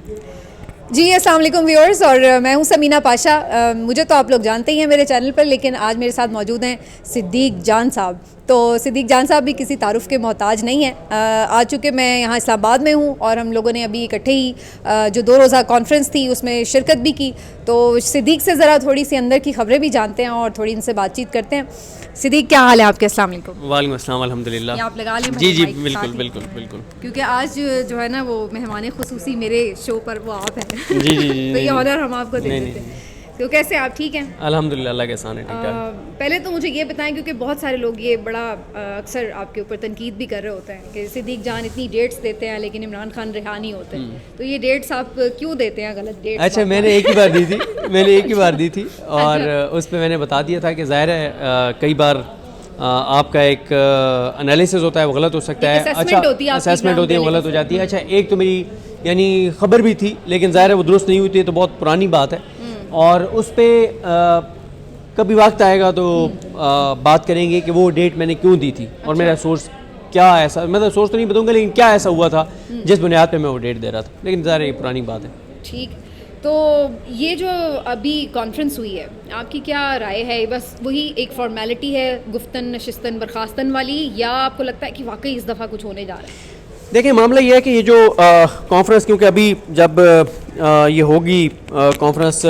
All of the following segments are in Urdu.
جی السلام علیکم ویورز، اور میں ہوں سمینہ پاشا. مجھے تو آپ لوگ جانتے ہی ہیں میرے چینل پر، لیکن آج میرے ساتھ موجود ہیں صدیق جان صاحب. تو صدیق جان صاحب بھی کسی تعارف کے محتاج نہیں ہیں. آج چونکہ میں یہاں اسلام آباد میں ہوں اور ہم لوگوں نے ابھی اکٹھے ہی جو 2 روزہ کانفرنس تھی اس میں شرکت بھی کی، تو صدیق سے ذرا تھوڑی سی اندر کی خبریں بھی جانتے ہیں اور تھوڑی ان سے بات چیت کرتے ہیں. صدیق کیا حال ہے آپ کے؟ السلام علیکم. وعلیکم السلام. الحمدللہ. آپ لگا لیں. جی جی بالکل بالکل بالکل. کیونکہ آج جو ہے نا وہ مہمان خصوصی میرے شو پر وہ آپ ہیں. جی جی جی. تو یہ آنر ہم آپ کو دے دیتے ہیں. تو کیسے آپ؟ ٹھیک ہیں الحمدللہ، اللہ کے احسان ہے. ٹھیک ٹھاک. پہلے تو مجھے یہ بتائیں، کیونکہ بہت سارے لوگ یہ بڑا اکثر آپ کے اوپر تنقید بھی کر رہے ہوتے ہیں کہ صدیق جان اتنی ڈیٹس دیتے ہیں لیکن عمران خان رہا نہیں ہوتے. تو یہ ڈیٹس آپ کیوں دیتے ہیں؟ غلط ڈیٹس. اچھا، میں نے ایک ہی بار دی تھی اور اس پہ میں نے بتا دیا تھا کہ ظاہر ہے کئی بار آپ کا ایک انالیسز ہوتا ہے وہ غلط ہو سکتا ہے. اچھا، اسیسمنٹ ہوتی ہے وہ غلط ہو جاتی ہے. اچھا، ایک تو میری یعنی خبر بھی تھی لیکن ظاہر ہے وہ درست نہیں ہوتی ہے، تو بہت پرانی بات ہے اور اس پہ کبھی وقت آئے گا تو بات کریں گے کہ وہ ڈیٹ میں نے کیوں دی تھی اور میرا سورس کیا ایسا، مطلب سورس تو نہیں بتاؤں گا لیکن کیا ایسا ہوا تھا جس بنیاد پہ میں وہ ڈیٹ دے رہا تھا. لیکن ظاہر ہے یہ پرانی بات ہے. ٹھیک. تو یہ جو ابھی کانفرنس ہوئی ہے، آپ کی کیا رائے ہے؟ بس وہی ایک فارمیلٹی ہے گفتن نشستن برخاستن والی، یا آپ کو لگتا ہے کہ واقعی اس دفعہ کچھ ہونے جا رہا ہے؟ دیکھیں، معاملہ یہ ہے کہ یہ جو کانفرنس، کیونکہ ابھی جب یہ ہوگی کانفرنس،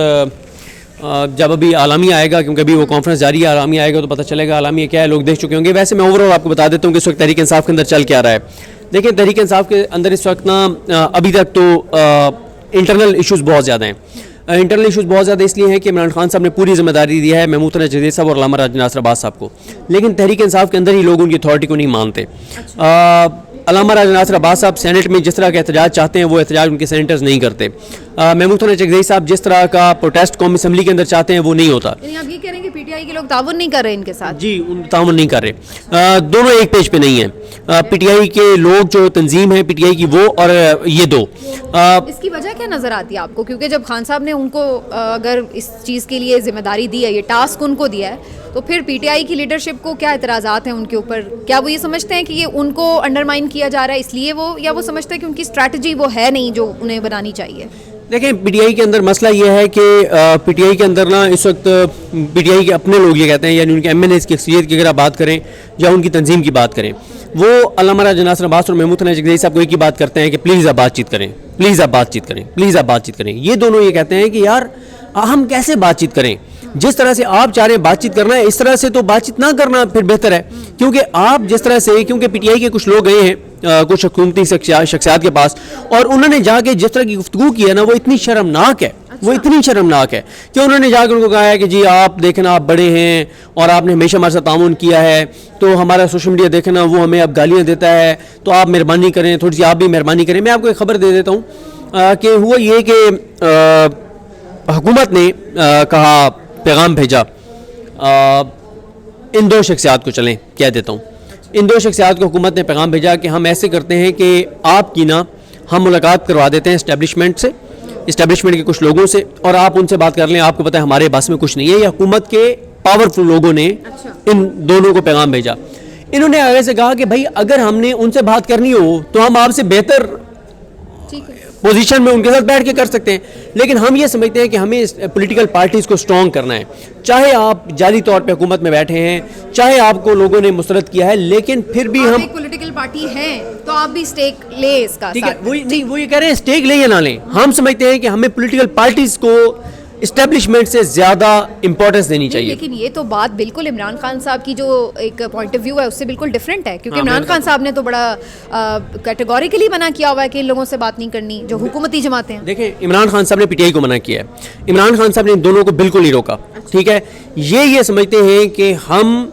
جب ابھی اعلامیہ آئے گا، کیونکہ ابھی وہ کانفرنس جاری ہے، اعلامیہ آئے گا تو پتہ چلے گا اعلامیہ کیا ہے. لوگ دیکھ چکے ہوں گے. ویسے میں اوور آل آپ کو بتا دیتا ہوں کہ اس وقت تحریک انصاف کے اندر چل کیا رہا ہے. دیکھیں، تحریک انصاف کے اندر اس وقت نا ابھی تک تو انٹرنل ایشوز بہت زیادہ ہیں. انٹرنل ایشوز بہت زیادہ اس لیے ہیں کہ عمران خان صاحب نے پوری ذمہ داری دی ہے محمود حسین جدید صاحب اور علامہ راجہ ناصر عباس صاحب کو، لیکن تحریک انصاف کے اندر ہی لوگ ان کی اتھارٹی کو نہیں مانتے. علامہ راجہ ناصر عباس صاحب سینٹ میں جس طرح کا احتجاج چاہتے ہیں وہ احتجاج ان کے سینیٹرز نہیں کرتے. محمود حسین جدید صاحب جس طرح کا پروٹیسٹ قومی اسمبلی کے اندر چاہتے ہیں وہ نہیں ہوتا. یعنی آپ یہ کہہ رہے ہیں کہ پی ٹی آئی کے لوگ تعاون نہیں کر رہے ان کے ساتھ؟ جی، تعاون نہیں کر رہے. دونوں ایک پیج پہ نہیں ہیں. پی ٹی آئی کے لوگ جو تنظیم ہے پی ٹی آئی کی، وہ اور یہ دو. اس کی وجہ کیا نظر آتی ہے آپ کو؟ کیونکہ جب خان صاحب نے ان کو اگر اس چیز کے لیے ذمہ داری دی ہے، یہ ٹاسک ان کو دیا ہے، تو پھر پی ٹی آئی کی لیڈرشپ کو کیا اعتراضات ہیں ان کے اوپر؟ کیا وہ یہ سمجھتے ہیں کہ یہ ان کو انڈرمائن کیا جا رہا ہے اس لیے وہ، یا وہ سمجھتے ہیں کہ ان کی اسٹریٹجی وہ ہے نہیں جو انہیں بنانی چاہیے؟ دیکھیں، پی ٹی آئی کے اندر مسئلہ یہ ہے کہ پی ٹی آئی کے اندر نا اس وقت پی ٹی آئی کے اپنے لوگ یہ کہتے ہیں، یعنی ان کے ایم این ایز کی اکثریت کی اگر آپ بات کریں یا ان کی تنظیم کی بات کریں، وہ علامہ راجہ ناصر عباس اور محمود حسین جدید صاحب کو ایک ہی بات کرتے ہیں کہ پلیز آپ بات چیت کریں، پلیز آپ بات چیت کریں، پلیز آپ بات چیت کریں. یہ دونوں یہ کہتے ہیں کہ یار ہم کیسے بات چیت کریں؟ جس طرح سے آپ چاہ رہے ہیں بات چیت کرنا ہے، اس طرح سے تو بات چیت نہ کرنا پھر بہتر ہے. کیونکہ آپ جس طرح سے، کیونکہ پی ٹی آئی کے کچھ لوگ گئے ہیں کچھ حکومتی شخصیات کے پاس، اور انہوں نے جا کے جس طرح کی گفتگو کی ہے نا وہ اتنی شرمناک ہے، وہ اتنی شرمناک ہے کہ انہوں نے جا کے ان کو کہا ہے کہ جی آپ دیکھنا، آپ بڑے ہیں اور آپ نے ہمیشہ ہمارے ساتھ تعاون کیا ہے، تو ہمارا سوشل میڈیا دیکھنا وہ ہمیں اب گالیاں دیتا ہے، تو آپ مہربانی کریں، تھوڑی سی آپ بھی مہربانی کریں. میں آپ کو ایک خبر دے دیتا ہوں کہ ہوا یہ کہ حکومت نے کہا، پیغام بھیجا ان 2 شخصیات کو، چلیں کہہ دیتا ہوں، ان 2 شخصیات کو حکومت نے پیغام بھیجا کہ ہم ایسے کرتے ہیں کہ آپ کی نا ہم ملاقات کروا دیتے ہیں اسٹیبلشمنٹ کے کچھ لوگوں سے، اور آپ ان سے بات کر لیں. آپ کو پتہ ہے ہمارے بس میں کچھ نہیں ہے. یہ حکومت کے پاورفل لوگوں نے ان دونوں کو پیغام بھیجا. انہوں نے آگے سے کہا کہ بھائی اگر ہم نے ان سے بات کرنی ہو تو ہم آپ سے بہتر پوزیشن میں ان کے ساتھ بیٹھ کے کر سکتے ہیں، لیکن ہم یہ سمجھتے ہیں کہ ہمیں پولیٹیکل پارٹیز کو سٹرونگ کرنا ہے. چاہے آپ جعلی طور پہ حکومت میں بیٹھے ہیں، چاہے آپ کو لوگوں نے مسرت کیا ہے، لیکن پھر بھی ہم ایک پولیٹیکل پارٹی ہیں تو آپ بھی سٹیک لیں اس کا. ٹھیک ہے، وہ یہ کہہ رہے ہیں سٹیک لیں یا نہ لیں. ہم سمجھتے ہیں کہ ہمیں پولیٹیکل پارٹیز کو اسٹیبلشمنٹ سے زیادہ امپورٹنس دینی چاہیے. لیکن یہ تو بات بالکل عمران خان صاحب کی جو ایک پوائنٹ آف ویو ہے اس سے بالکل ڈفرینٹ ہے، کیونکہ عمران خان صاحب نے تو بڑا کیٹیگوریکلی منع کیا ہوا ہے کہ ان لوگوں سے بات نہیں کرنی جو حکومتی جماعتیں ہیں. دیکھیں، عمران خان صاحب نے پی ٹی آئی کو منع کیا ہے، عمران خان صاحب نے ان دونوں کو بالکل نہیں روکا. ٹھیک ہے، یہ سمجھتے ہیں کہ ہم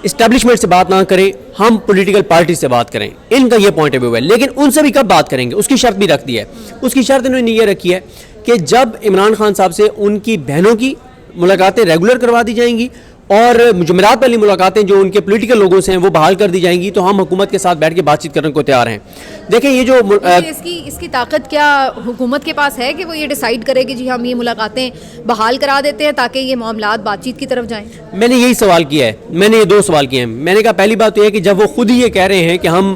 اسٹیبلشمنٹ سے بات نہ کریں، ہم پولیٹیکل پارٹی سے بات کریں. ان کا یہ پوائنٹ آف ویو ہے. لیکن ان سے بھی کب بات کریں گے اس کی شرط بھی رکھ دی ہے. اس کی شرط انہوں نے یہ رکھی ہے کہ جب عمران خان صاحب سے ان کی بہنوں کی ملاقاتیں ریگولر کروا دی جائیں گی اور جمعرات والی ملاقاتیں جو ان کے پولیٹیکل لوگوں سے ہیں وہ بحال کر دی جائیں گی، تو ہم حکومت کے ساتھ بیٹھ کے بات چیت کرنے کو تیار ہیں. دیکھیں، یہ جو اس کی طاقت کیا حکومت کے پاس ہے کہ وہ یہ ڈیسائیڈ کرے کہ جی ہم یہ ملاقاتیں بحال کرا دیتے ہیں تاکہ یہ معاملات بات چیت کی طرف جائیں؟ میں نے یہی سوال کیا ہے. میں نے یہ 2 سوال کیے ہیں. میں نے کہا پہلی بات تو یہ ہے کہ جب وہ خود ہی یہ کہہ رہے ہیں کہ ہم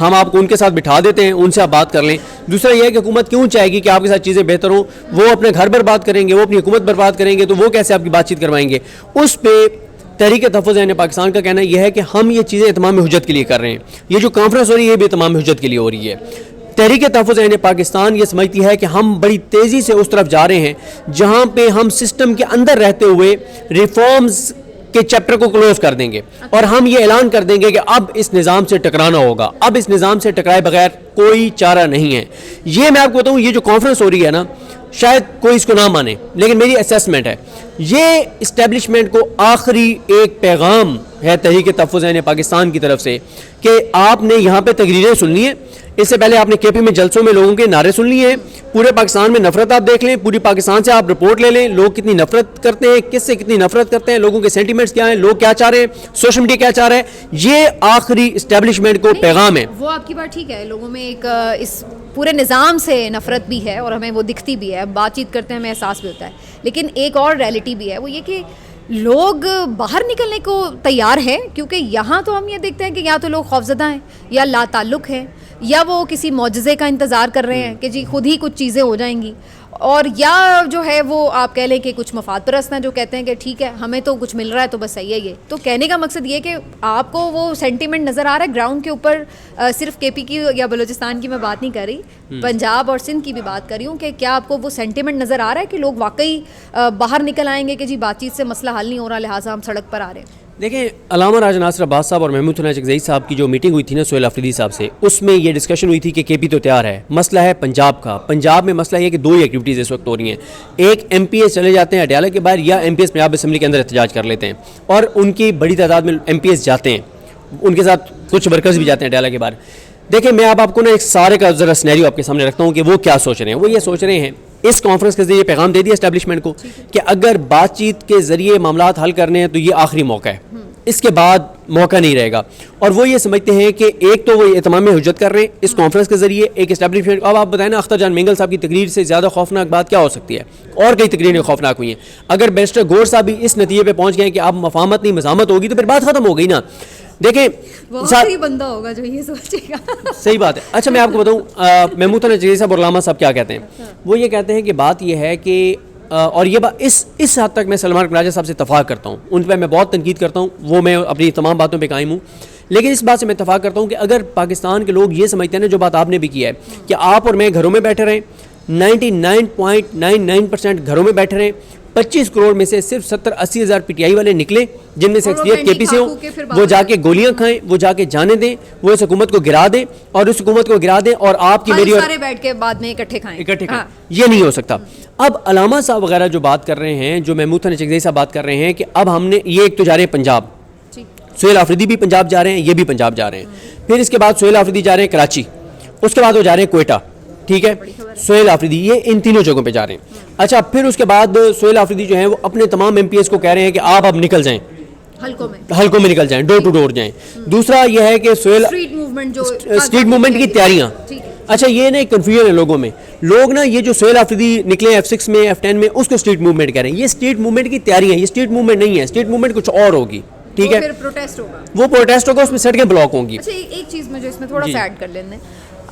ہم آپ کو ان کے ساتھ بٹھا دیتے ہیں, ان سے آپ بات کر لیں. دوسرا یہ ہے کہ حکومت کیوں چاہے گی کہ آپ کے ساتھ چیزیں بہتر ہوں؟ وہ اپنے گھر برباد کریں گے, وہ اپنی حکومت برباد کریں گے, تو وہ کیسے آپ کی بات چیت کروائیں گے؟ اس پہ تحریک تحفظ عین پاکستان کا کہنا یہ ہے کہ ہم یہ چیزیں اتمام حجت کے لیے کر رہے ہیں. یہ جو کانفرنس ہو رہی ہے یہ بھی اتمام حجت کے لیے ہو رہی ہے. تحریک تحفظ عین پاکستان یہ سمجھتی ہے کہ ہم بڑی تیزی سے اس طرف جا رہے ہیں جہاں پہ ہم سسٹم کے اندر رہتے ہوئے ریفارمز کے چیپٹر کو کلوز کر دیں گے, اور ہم یہ اعلان کر دیں گے کہ اب اس نظام سے ٹکرانا ہوگا, اب اس نظام سے ٹکرائے بغیر کوئی چارہ نہیں ہے. یہ میں آپ کو بتاؤں, یہ جو کانفرنس ہو رہی ہے نا, شاید کوئی اس کو نہ مانے, لیکن میری اسیسمنٹ ہے یہ اسٹیبلشمنٹ کو آخری ایک پیغام ہے تحریک تحفظ عین پاکستان کی طرف سے کہ آپ نے یہاں پہ تقریریں سننی ہیں. اس سے پہلے آپ نے کے پی میں جلسوں میں لوگوں کے نعرے سن لیے ہیں. پورے پاکستان میں نفرت آپ دیکھ لیں, پوری پاکستان سے آپ رپورٹ لے لیں, لوگ کتنی نفرت کرتے ہیں, کس سے کتنی نفرت کرتے ہیں, لوگوں کے سینٹیمنٹس کیا ہیں, لوگ کیا چاہ رہے ہیں, سوشل میڈیا کیا چاہ رہا ہے. یہ آخری اسٹیبلشمنٹ کو پیغام ہے. وہ آپ کی بات ٹھیک ہے, لوگوں میں ایک اس پورے نظام سے نفرت بھی ہے اور ہمیں وہ دکھتی بھی ہے, بات چیت کرتے ہیں ہمیں احساس بھی ہوتا ہے. لیکن ایک اور ریئلٹی بھی ہے, وہ یہ کہ لوگ باہر نکلنے کو تیار ہیں, کیونکہ یہاں تو ہم یہ دیکھتے ہیں کہ یا تو لوگ خوفزدہ ہیں یا لا تعلق ہیں, یا وہ کسی معجزے کا انتظار کر رہے ہیں کہ جی خود ہی کچھ چیزیں ہو جائیں گی, اور یا جو ہے وہ آپ کہہ لیں کہ کچھ مفاد پرست ہیں جو کہتے ہیں کہ ٹھیک ہے ہمیں تو کچھ مل رہا ہے تو بس صحیح ہے. یہ تو کہنے کا مقصد یہ کہ آپ کو وہ سینٹیمنٹ نظر آ رہا ہے گراؤنڈ کے اوپر, صرف کے پی کی یا بلوچستان کی میں بات نہیں کر رہی, پنجاب اور سندھ کی بھی بات کر رہی ہوں, کہ کیا آپ کو وہ سینٹیمنٹ نظر آ رہا ہے کہ لوگ واقعی باہر نکل آئیں گے کہ جی بات چیت سے مسئلہ حل نہیں ہو رہا لہٰذا ہم سڑک پر آ رہے ہیں؟ دیکھیں, علامہ راجہ ناصر عباس صاحب اور محمود ثناء چکزئی صاحب کی جو میٹنگ ہوئی تھی نا سہیل آفریدی صاحب سے, اس میں یہ ڈسکشن ہوئی تھی کہ کے پی تو تیار ہے, مسئلہ ہے پنجاب کا. پنجاب میں مسئلہ یہ ہے کہ دو ہی ایکٹیویٹیز اس وقت ہو رہی ہیں, ایک ایم پی ایس چلے جاتے ہیں اڈیالہ کے باہر, یا M P As Punjab assembly کے اندر احتجاج کر لیتے ہیں, اور ان کی بڑی تعداد میں ایم پی ایس جاتے ہیں, ان کے ساتھ کچھ ورکرز بھی جاتے ہیں اڈیالہ کے باہر. دیکھیں, میں آپ کو نا ایک سارے کا ذرا سینیریو آپ کے سامنے رکھتا ہوں کہ وہ کیا سوچ رہے ہیں. وہ یہ سوچ رہے ہیں, اس کانفرنس کے ذریعے پیغام دے دیا اسٹیبلشمنٹ کو کہ اگر بات چیت کے ذریعے معاملات حل کرنے ہیں تو یہ آخری موقع ہے, اس کے بعد موقع نہیں رہے گا. اور وہ یہ سمجھتے ہیں کہ ایک تو وہ اتمام حجت کر رہے ہیں اس کانفرنس کے ذریعے, ایک اسٹیبلشمنٹ. اب آپ بتائیں نا, اختر جان مینگل صاحب کی تقریر سے زیادہ خوفناک بات کیا ہو سکتی ہے؟ اور کئی تقریریں خوفناک ہوئی ہیں. اگر بیرسٹر گور صاحب بھی اس نتیجے پہ پہنچ گئے کہ اب مفاہمت نہیں مزاحمت ہوگی تو پھر بات ختم ہو گئی نا. دیکھیں, وہی بندہ ہوگا جو یہ سوچے گا. صحیح بات ہے. اچھا, میں آپ کو بتاؤں, محمود ثناء چکزئی صاحب اور علامہ صاحب کیا کہتے ہیں. وہ یہ کہتے ہیں کہ بات یہ ہے کہ اور یہ بات اس حد تک میں سلمان اکمل راجہ صاحب سے اتفاق کرتا ہوں, ان پہ میں بہت تنقید کرتا ہوں, وہ میں اپنی تمام باتوں پہ قائم ہوں, لیکن اس بات سے میں اتفاق کرتا ہوں کہ اگر پاکستان کے لوگ یہ سمجھتے ہیں نا, جو بات آپ نے بھی کی ہے کہ آپ اور میں گھروں میں بیٹھے رہیں, 99.99% گھروں میں بیٹھے رہیں, 25 کروڑ میں سے صرف 70-80 ہزار پی ٹی آئی والے نکلے جن میں سے اکثریت کے پی سے ہوں, وہ جا کے گولیاں کھائیں, وہ جا کے جانے دیں, وہ اس حکومت کو گرا دیں, اور اس حکومت کو گرا دیں اور آپ کی میری سارے بیٹھ کے بعد میں اکٹھے کھائیں. یہ نہیں ہو سکتا. اب علامہ صاحب وغیرہ جو بات کر رہے ہیں, جو محمود ثناء چکزئی صاحب بات کر رہے ہیں کہ اب ہم نے یہ, ایک تو جا رہے ہیں پنجاب, سہیل آفریدی بھی پنجاب جا رہے ہیں, یہ بھی پنجاب جا رہے ہیں, پھر اس کے بعد سہیل آفریدی جا رہے ہیں کراچی, اس کے بعد وہ جا رہے ہیں کوئٹہ, ٹھیک ہے, سہیل آفریدی یہ ان تینوں جگہوں پہ جا رہے ہیں. اچھا, پھر اس کے بعد سہیل آفریدی جو ہیں وہ اپنے تمام ایم پی ایس کو کہہ رہے ہیں کہ آپ اب نکل جائیں, حلقوں میں نکل جائیں, ڈور ٹو ڈور جائیں. دوسرا یہ ہے کہ اسٹریٹ موومنٹ کی تیاریاں. اچھا, یہ نا ایک کنفیوژن ہے لوگوں میں, لوگ نا یہ جو سہیل آفریدی نکلے F6 میں F10 میں, اس کو اسٹریٹ موومنٹ کہہ رہے ہیں. یہ اسٹریٹ موومنٹ کی تیاریاں ہیں, یہ اسٹریٹ موومنٹ نہیں ہے. اسٹریٹ موومنٹ کچھ اور ہوگی, ٹھیک ہے, وہ پروٹیسٹ ہوگا, اس میں سڑکیں بلاک ہوں گی. اچھا, ایک چیز مجھے اس میں تھوڑا سا ایڈ کر لینا ہے.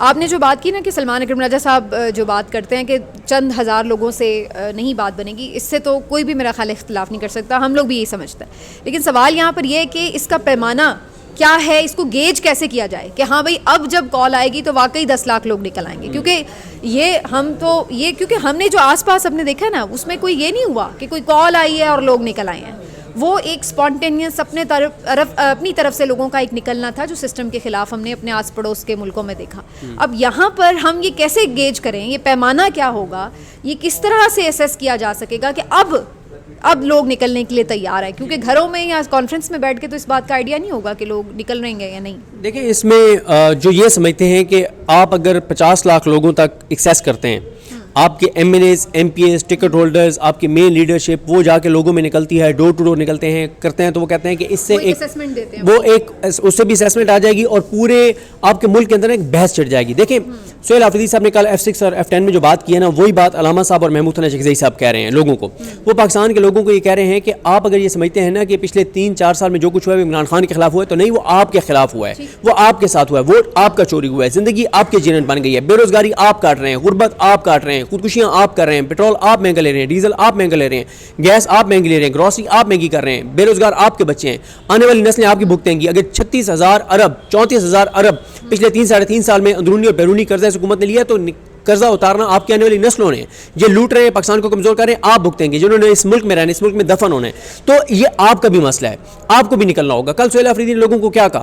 آپ نے جو بات کی نا کہ سلمان اکرم راجہ صاحب جو بات کرتے ہیں کہ چند ہزار لوگوں سے نہیں بات بنے گی, اس سے تو کوئی بھی میرا خیال اختلاف نہیں کر سکتا, ہم لوگ بھی یہی سمجھتے ہیں. لیکن سوال یہاں پر یہ ہے کہ اس کا پیمانہ کیا ہے, اس کو گیج کیسے کیا جائے کہ ہاں بھائی اب جب کال آئے گی تو واقعی 10 لاکھ لوگ نکل آئیں گے. کیونکہ کیونکہ ہم نے جو آس پاس اپنے دیکھا نا, اس میں کوئی یہ نہیں ہوا کہ کوئی کال آئی ہے اور لوگ نکل آئے ہیں. وہ ایک اسپونٹینیس اپنی طرف سے لوگوں کا ایک نکلنا تھا جو سسٹم کے خلاف ہم نے اپنے آس پڑوس کے ملکوں میں دیکھا. اب یہاں پر ہم یہ کیسے گیج کریں, یہ پیمانہ کیا ہوگا, یہ کس طرح سے اسیس کیا جا سکے گا کہ اب لوگ نکلنے کے لیے تیار ہے, کیونکہ گھروں میں یا کانفرنس میں بیٹھ کے تو اس بات کا آئیڈیا نہیں ہوگا کہ لوگ نکل رہیں گے یا نہیں. دیکھیں, اس میں جو یہ سمجھتے ہیں کہ آپ اگر 50 لاکھ لوگوں تک ایکسیس کرتے ہیں آپ کے M N As M P As ticket holders آپ کی مین لیڈرشپ وہ جا کے لوگوں میں نکلتی ہے, ڈور ٹو ڈور نکلتے ہیں کرتے ہیں, تو وہ کہتے ہیں کہ اس سے ایک وہ ایک اس سے بھی اسیسمنٹ آ جائے گی اور پورے آپ کے ملک کے اندر ایک بحث چڑھ جائے گی. دیکھیں سہیل آفریدی صاحب نے کل F6 اور F10 میں جو بات کی ہے نا, وہی بات علامہ صاحب اور محمود ثنا چکزئی صاحب کہہ رہے ہیں لوگوں کو. وہ پاکستان کے لوگوں کو یہ کہہ رہے ہیں کہ آپ اگر یہ سمجھتے ہیں نا کہ پچھلے 3-4 سال میں جو کچھ ہوا ہے عمران خان کے خلاف ہوا ہے, تو نہیں, وہ آپ کے خلاف ہوا ہے, وہ آپ کے ساتھ ہوا ہے, ووٹ آپ کا چوری ہوا ہے, زندگی آپ کے جینت بن گئی ہے, بے روزگاری آپ کاٹ رہے ہیں, غربت آپ کاٹ رہے ہیں, خودکشیاں آپ کر رہے ہیں, پیٹرول آپ مہنگا لے رہے ہیں, ڈیزل آپ مہنگا لے رہے ہیں, گیس آپ مہنگی لے رہے ہیں, گروسری آپ مہنگی کر رہے ہیں, بے روزگار آپ کے بچے ہیں, آنے والی نسلیں آپ کی بھگتیں گی. اگر 36,000 ارب 34,000 ارب پچھلے 3-3.5 سال میں اندرونی اور بیرونی قرضہ اس حکومت نے لیا, تو قرضہ اتارنا آپ کی آنے والی نسلوں نے, جو لوٹ رہے ہیں پاکستان کو کمزور کر رہے ہیں, آپ بھگتیں گے. جنہوں نے اس ملک میں رہنا, اس ملک میں دفن ہونا ہے, تو یہ آپ کا بھی مسئلہ ہے, آپ کو بھی نکلنا ہوگا. کل سہیل آفریدی نے لوگوں کو کیا کہا,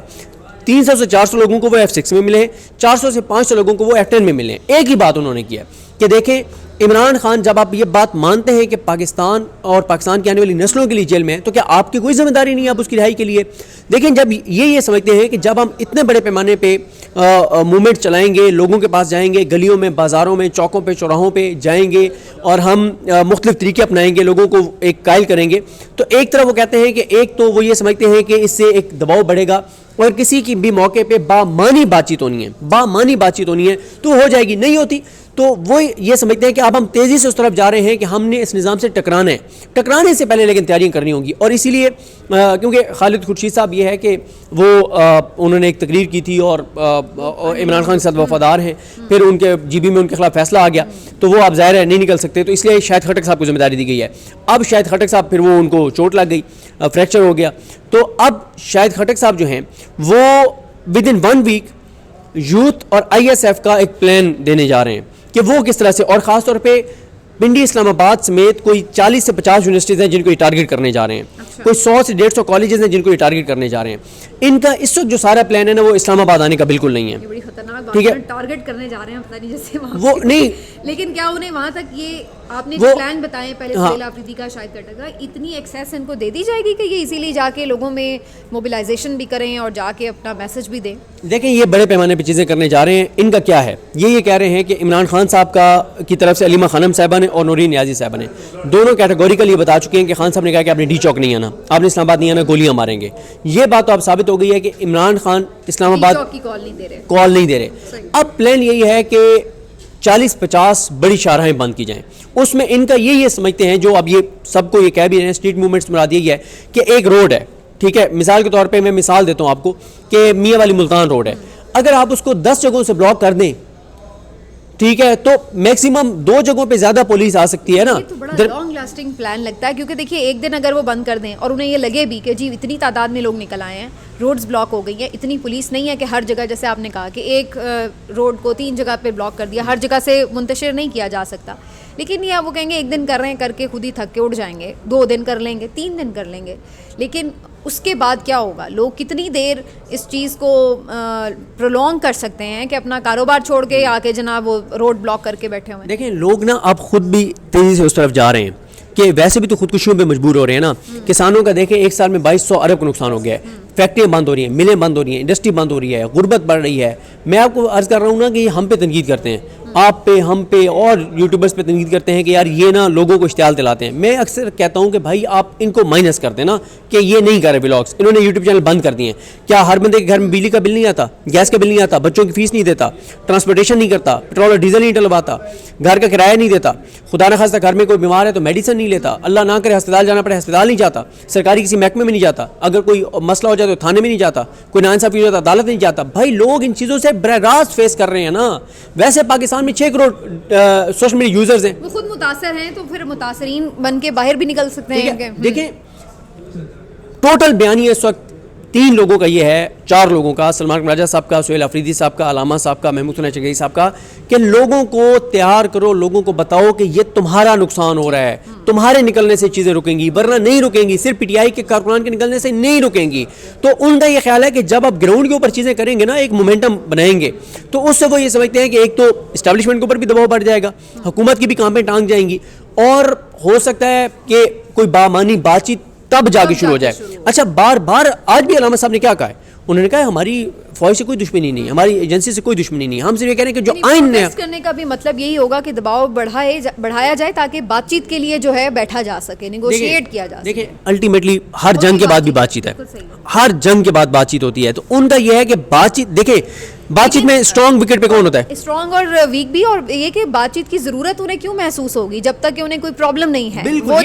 300 سے 400 لوگوں کو وہ F6 میں ملے, 400 سے 500 لوگوں کو وہ F10 میں ملے. ایک ہی بات انہوں نے کیا کہ دیکھیں عمران خان, جب آپ یہ بات مانتے ہیں کہ پاکستان اور پاکستان کی آنے والی نسلوں کے لیے جیل میں ہے, تو کیا آپ کی کوئی ذمہ داری نہیں ہے آپ اس کی رہائی کے لیے؟ دیکھیں جب یہ سمجھتے ہیں کہ جب ہم اتنے بڑے پیمانے پہ موومنٹ چلائیں گے, لوگوں کے پاس جائیں گے, گلیوں میں, بازاروں میں, چوکوں پہ, چوراہوں پہ جائیں گے, اور ہم مختلف طریقے اپنائیں گے, لوگوں کو ایک قائل کریں گے, تو ایک طرف وہ کہتے ہیں کہ ایک تو وہ یہ سمجھتے ہیں کہ اس سے ایک دباؤ بڑھے گا, اور کسی کی بھی موقع پہ بامانی بات چیت ہونی ہے تو ہو جائے گی, نہیں ہوتی تو وہ یہ سمجھتے ہیں کہ اب ہم تیزی سے اس طرف جا رہے ہیں کہ ہم نے اس نظام سے ٹکرانے سے پہلے لیکن تیاریاں کرنی ہوں گی. اور اسی لیے کیونکہ خالد خورشید صاحب یہ ہے کہ وہ انہوں نے ایک تقریر کی تھی اور عمران خان کے ساتھ وفادار ہیں, پھر ان کے جی بی میں ان کے خلاف فیصلہ آ گیا, تو وہ اب ظاہر ہے نہیں نکل سکتے, تو اس لیے شاہد خٹک صاحب کو ذمہ داری دی گئی ہے. اب شاہد خٹک صاحب پھر وہ ان کو چوٹ لگ گئی, فریکچر ہو گیا, تو اب شاہد خٹک صاحب جو ہیں وہ ود ان 1 ویک یوتھ اور ISF کا ایک پلان دینے جا رہے ہیں کہ وہ کس طرح سے, اور خاص طور پہ پنڈی اسلام آباد سمیت کوئی 40 سے 50 یونیورسٹیز ہیں جن کو یہ ٹارگٹ کرنے جا رہے ہیں, کوئی 100 سے 150 کالجز ہیں جن کو یہ ٹارگٹ کرنے جا رہے ہیں. ان کا اس وقت جو سارا پلان ہے نا وہ اسلام آباد آنے کا بالکل نہیں ہے. ٹھیک ہے, ٹارگٹ کرنے جا رہے ہیں, پتہ نہیں جیسے وہ نہیں, لیکن کیا انہیں وہاں تک یہ آپ نے جو پلان بتائے پہلے سہیل آفریدی کا, شاہد خٹک کا, اتنی ایکسیس ان کو دے دی جائے گی کہ یہ اسی لیے جا کے لوگوں میں موبلائزیشن بھی کریں اور جا کے اپنا میسج بھی دیں؟ دیکھیں یہ بڑے پیمانے پہ چیزیں کرنے جا رہے ہیں. ان کا کیا ہے, یہ کہہ رہے ہیں کہ عمران خان صاحب کی طرف سے علیمہ خانم صاحبہ نے اور نورین نیازی صاحبہ نے دونوں کیٹیگوریکل یہ بتا چکے ہیں کہ خان صاحب نے کہا کہ آپ نے ڈی چوک نہیں آنا, آپ نے اسلام آباد نہیں آنا, گولیاں ماریں گے. یہ بات تو اب ثابت ہو گئی ہے کہ عمران خان اسلام آباد کال نہیں دے رہے. اب پلان یہی ہے کہ 40-50 بڑی شاہراہیں بند کی جائیں. اس میں ان کا یہ سمجھتے ہیں, جو اب یہ سب کو یہ کہہ بھی رہے ہیں, اسٹریٹ موومنٹس مراد یہی ہے کہ ایک روڈ ہے, ٹھیک ہے, مثال کے طور پہ میں مثال دیتا ہوں آپ کو کہ میاں والی ملتان روڈ ہے, اگر آپ اس کو 10 جگہوں سے بلاک کر دیں, ٹھیک ہے, تو میکسیمم 2 جگہوں پہ زیادہ پولیس آ سکتی ہے نا. یہ تو بڑا لانگ لاسٹنگ پلان لگتا ہے, کیونکہ دیکھیے ایک دن اگر وہ بند کر دیں اور انہیں یہ لگے بھی کہ جی اتنی تعداد میں لوگ نکل آئے ہیں, روڈز بلاک ہو گئی ہیں, اتنی پولیس نہیں ہے کہ ہر جگہ, جیسے آپ نے کہا کہ ایک روڈ کو 3 جگہ پہ بلاک کر دیا, ہر جگہ سے منتشر نہیں کیا جا سکتا. لیکن یہ وہ کہیں گے ایک دن کر رہے ہیں, کر کے خود ہی تھک کے اٹھ جائیں گے, 2 دن کر لیں گے, 3 دن کر لیں گے, لیکن اس کے بعد کیا ہوگا؟ لوگ کتنی دیر اس چیز کو پرولونگ کر سکتے ہیں کہ اپنا کاروبار چھوڑ کے آ کے جناب وہ روڈ بلاک کر کے بیٹھے ہوئے ہیں؟ دیکھیں لوگ نا اب خود بھی تیزی سے اس طرف جا رہے ہیں کہ ویسے بھی تو خودکشیوں پہ مجبور ہو رہے ہیں نا. کسانوں کا دیکھیں ایک سال میں 2200 ارب کا نقصان ہو گیا ہے, فیکٹریاں بند ہو رہی ہیں, ملیں بند ہو رہی ہیں, انڈسٹری بند ہو رہی ہے, غربت بڑھ رہی ہے. میں آپ کو عرض کر رہا ہوں نا کہ یہ ہم پہ تنقید کرتے ہیں, آپ پہ, ہم پہ اور یوٹیوبرز پہ تنقید کرتے ہیں کہ یار یہ نا لوگوں کو اشتعال دلاتے ہیں. میں اکثر کہتا ہوں کہ بھائی آپ ان کو مائنس کر دیں نا کہ یہ نہیں کر رہے ولاگس, انہوں نے یوٹیوب چینل بند کر دیے ہیں. کیا ہر بندے کے گھر میں بجلی کا بل نہیں آتا, گیس کا بل نہیں آتا, بچوں کی فیس نہیں دیتا, ٹرانسپورٹیشن نہیں کرتا, پیٹرول اور ڈیزل نہیں ڈلواتا, گھر کا کرایہ نہیں دیتا, خدا نہ خواستہ گھر میں کوئی بیمار ہے تو میڈیسن نہیں لیتا, اللہ نہ کرے ہسپتال جانا پڑے ہسپتال نہیں جاتا, سرکاری کسی محکمے میں نہیں جاتا, اگر کوئی مسئلہ ہو جائے تو تھانے میں نہیں جاتا, کوئی ناانصافی ہو جاتا عدالت نہیں جاتا. بھائی لوگ ان چیزوں سے براہ راست فیس کر رہے ہیں نا. ویسے پاکستان میں 6 کروڑ سوشل میڈیا یوزرز ہیں, وہ خود متاثر ہیں, تو پھر متاثرین بن کے باہر بھی نکل سکتے ہیں. دیکھیں ٹوٹل بیانیہ اس وقت 3 لوگوں کا یہ ہے, 4 لوگوں کا, سلمان راجہ صاحب کا, سہیل آفریدی صاحب کا, علامہ صاحب کا, محمود ثنا چکزئی صاحب کا, کہ لوگوں کو تیار کرو, لوگوں کو بتاؤ کہ یہ تمہارا نقصان ہو رہا ہے, تمہارے نکلنے سے چیزیں رکیں گی, ورنہ نہیں رکیں گی, صرف PTI کے کارکنان کے نکلنے سے نہیں رکیں گی. تو ان کا یہ خیال ہے کہ جب آپ گراؤنڈ کے اوپر چیزیں کریں گے نا, ایک مومنٹم بنائیں گے, تو اس سے وہ یہ سمجھتے ہیں کہ ایک تو اسٹیبلشمنٹ کے اوپر بھی دباؤ بڑھ جائے گا, حکومت کی بھی کام پہ ٹانگ جائیں گی, اور ہو سکتا ہے کہ کوئی بامانی بات چیت تب جا کے شروع ہو جائے. اچھا بار بار آج بھی علامہ صاحب نے کیا کہا ہے, انہوں نے کہا ہماری فوج سے کوئی دشمنی نہیں, ہماری ایجنسی سے کوئی دشمنی نہیں, ہم صرف یہ کہہ رہے ہیں کہ جو آئین نے کرنے کا بھی مطلب یہی ہوگا کہ دباؤ بڑھایا جائے تاکہ بات چیت کے لیے جو ہے بیٹھا جا سکے, نیگوشیٹ کیا جا سکے. دیکھیں الٹیمیٹلی ہر جنگ کے بعد بھی بات چیت ہے, ہر جنگ کے بعد بات چیت ہوتی ہے, تو ان کا یہ ہے کہ بات چیت, دیکھیں بات چیت میں اسٹرانگ وکٹ پہ کون ہوتا ہے, اسٹرانگ اور ویک بھی, اور یہ کہ بات چیت کی ضرورت انہیں کیوں محسوس ہوگی جب تک کہ انہیں کوئی پرابلم نہیں ہے. وہ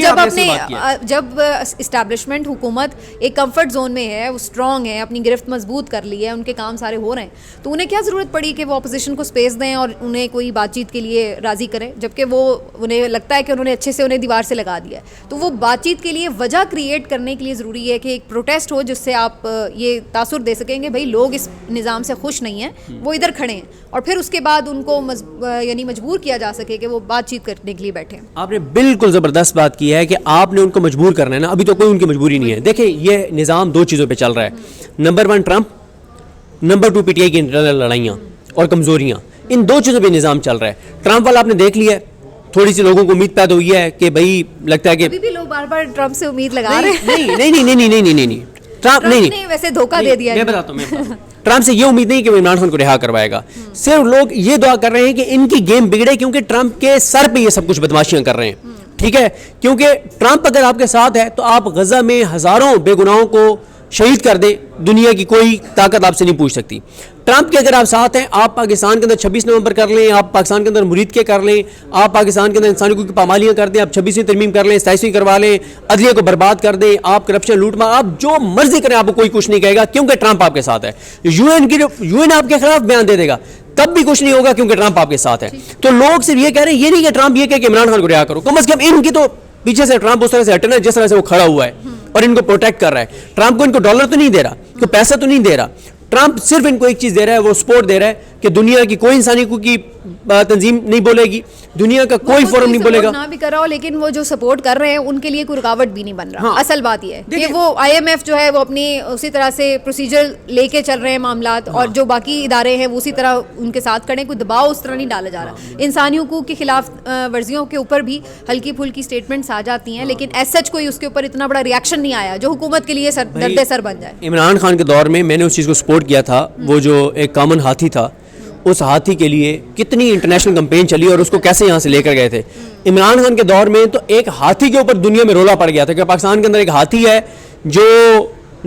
جب اسٹیبلشمنٹ حکومت ایک کمفرٹ زون میں ہے, وہ اسٹرانگ ہے, اپنی گرفت مضبوط کر لی ہے, ان کے کام سارے ہو رہے ہیں, تو انہیں کیا ضرورت پڑی کہ وہ اپوزیشن کو اسپیس دیں اور انہیں کوئی بات چیت کے لیے راضی کریں, جبکہ وہ انہیں لگتا ہے کہ انہوں نے اچھے سے انہیں دیوار سے لگا دیا ہے. تو وہ بات چیت کے لیے وجہ کریٹ کرنے کے لیے ضروری ہے کہ ایک پروٹیسٹ ہو جس سے آپ یہ تاثر دے سکیں کہ بھائی لوگ اس نظام سے خوش نہیں ہیں, وہ ادھر کھڑے ہیں, اور پھر اس کے بعد ان کو یعنی مجبور کیا جا سکے کہ وہ بات چیت کرنے کے لیے بیٹھیں. آپ نے بالکل زبردست بات کی ہے کہ آپ نے ان کو مجبور کرنا ہے نا, ابھی تو کوئی ان کی مجبوری نہیں ہے. دیکھیں یہ نظام دو چیزوں پہ چل رہا ہے, number 1 Trump, number 2 P T I کی انٹرنل لڑائیاں اور کمزوریاں, ان دو چیزوں پہ نظام چل رہا ہے. ٹرمپ والا آپ نے دیکھ لیا ہے, تھوڑی سی لوگوں کو امید پیدا ہوئی ہے کہ بھائی لگتا ہے کہ ابھی بھی لوگ بار بار ٹرمپ سے امید لگا رہے ہیں. نہیں ٹرمپ نے ویسے دھوکہ دے دیا. میں بتاتا ہوں ٹرمپ سے یہ امید نہیں کہ وہ عمران خان کو رہا کروائے گا, صرف لوگ یہ دعا کر رہے ہیں کہ ان کی گیم بگڑے, کیونکہ ٹرمپ کے سر پہ یہ سب کچھ بدماشیاں کر رہے ہیں. ٹھیک ہے, کیونکہ ٹرمپ اگر آپ کے ساتھ ہے تو آپ غزہ میں ہزاروں بے گناہوں کو شہید کر دیں, دنیا کی کوئی طاقت آپ سے نہیں پوچھ سکتی. ٹرمپ کے اگر آپ ساتھ ہیں, آپ پاکستان کے اندر 26 نومبر کر لیں, آپ پاکستان کے اندر مرید کے کر لیں, آپ پاکستان کے اندر انسانی حقوق کی پامالیاں کر دیں, آپ 26ویں ترمیم کر لیں, 27ویں کروا لیں, عدلیہ کو برباد کر دیں, آپ کرپشن لوٹ مار, آپ جو مرضی کریں آپ کو کوئی کچھ نہیں کہے گا, کیونکہ ٹرمپ آپ کے ساتھ ہے. یو این آپ کے خلاف بیان دے دے گا, تب بھی کچھ نہیں ہوگا کیونکہ ٹرمپ آپ کے ساتھ ہے. تو لوگ صرف یہ کہہ رہے ہیں, یہ نہیں کہ ٹرمپ یہ کہ عمران خان کو رہا کرو, کم از کم ان کی تو پیچھے سے ٹرمپ اس طرح سے ہٹنا جس طرح سے وہ کھڑا ہوا ہے اور ان کو پروٹیکٹ کر رہا ہے. ٹرمپ کو ان کو ڈالر تو نہیں دے رہا, کوئی پیسہ تو نہیں دے رہا, ٹرمپ صرف ان کو ایک چیز دے رہا ہے, وہ سپورٹ دے رہا ہے کہ دنیا کی کوئی انسانی حقوق کی تنظیم نہیں بولے گی, دنیا کا کوئی فورم نہیں بولے گا. نہ بھی کر رہا ہو, لیکن وہ جو سپورٹ کر رہے ہیں ان کے لیے کوئی رکاوٹ بھی نہیں بن رہا. اصل بات یہ ہے کہ وہ آئی ایم ایف جو ہے وہ اپنی اسی طرح سے پروسیجر لے کے چل رہے ہیں معاملات, اور جو باقی ادارے ہیں وہ اسی طرح ان کے ساتھ کھڑے, کوئی دباؤ اس طرح نہیں ڈالا جا رہا. انسانی حقوق کے خلاف ورزیوں کے اوپر بھی ہلکی پھلکی اسٹیٹمنٹس آ جاتی ہیں, لیکن ایز سچ کوئی اس کے اوپر اتنا بڑا ریئیکشن نہیں آیا جو حکومت کے لیے درد سر بن جائے. عمران خان کے دور میں میں نے اس چیز کو سپورٹ کیا تھا, وہ جو ایک کامن ہاتھی تھا, اس ہاتھی کے لیے کتنی انٹرنیشنل کمپین چلی اور اس کو کیسے یہاں سے لے کر گئے تھے. عمران خان کے دور میں تو ایک ہاتھی کے اوپر دنیا میں رولا پڑ گیا تھا کہ پاکستان کے اندر ایک ہاتھی ہے جو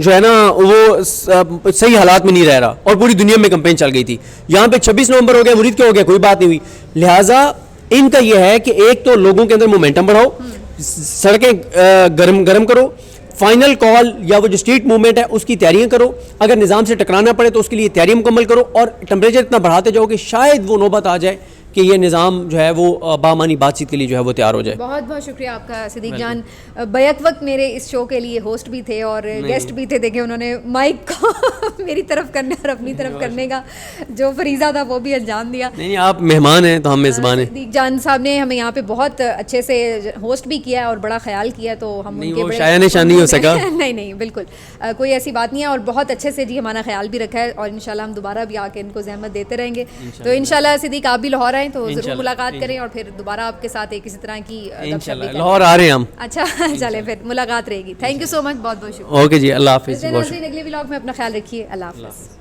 ہے نا وہ صحیح حالات میں نہیں رہ رہا, اور پوری دنیا میں کمپین چل گئی تھی. یہاں پہ 26 نومبر ہو گیا, مرید کے ہو گیا, کوئی بات نہیں ہوئی. لہٰذا ان کا یہ ہے کہ ایک تو لوگوں کے اندر مومنٹم بڑھاؤ, سڑکیں گرم کرو, فائنل کال یا وہ جو اسٹریٹ موومنٹ ہے اس کی تیاریاں کرو, اگر نظام سے ٹکرانا پڑے تو اس کے لیے تیاری مکمل کرو, اور ٹمپریچر اتنا بڑھاتے جاؤ کہ شاید وہ نوبت آ جائے کہ یہ نظام جو ہے وہ بامانی بات چیت کے لیے جو ہے وہ تیار ہو جائے. بہت بہت شکریہ آپ کا صدیق جان, بیک وقت میرے اس شو کے لیے ہوسٹ بھی تھے اور گیسٹ بھی تھے. دیکھیں انہوں نے مائک کو میری طرف کرنے اور اپنی طرف کرنے کا جو فریضہ تھا وہ بھی انجام دیا. نہیں آپ مہمان ہیں تو ہم میزبان ہیں. صدیق جان صاحب نے ہمیں یہاں پہ بہت اچھے سے ہوسٹ بھی کیا اور بڑا خیال کیا, تو ہم ان کے شاید نشان نہیں ہو سکا. نہیں بالکل کوئی ایسی بات نہیں ہے, اور بہت اچھے سے جی ہمارا خیال بھی رکھا ہے, اور انشاءاللہ ہم دوبارہ بھی آ کے ان کو زحمت دیتے رہیں گے. تو انشاءاللہ صدیق آپ بھی لاہور آئیں تو ضرور ملاقات کریں, اور پھر دوبارہ آپ کے ساتھ ایک کسی طرح کی لاہور آ رہے ہیں ہم. اچھا چلے پھر ملاقات رہے گی. تھینک یو سو مچ, بہت بہت شکریہ. اوکے جی, اللہ حافظ. اگلے ولاگ میں اپنا خیال رکھیے. اللہ حافظ.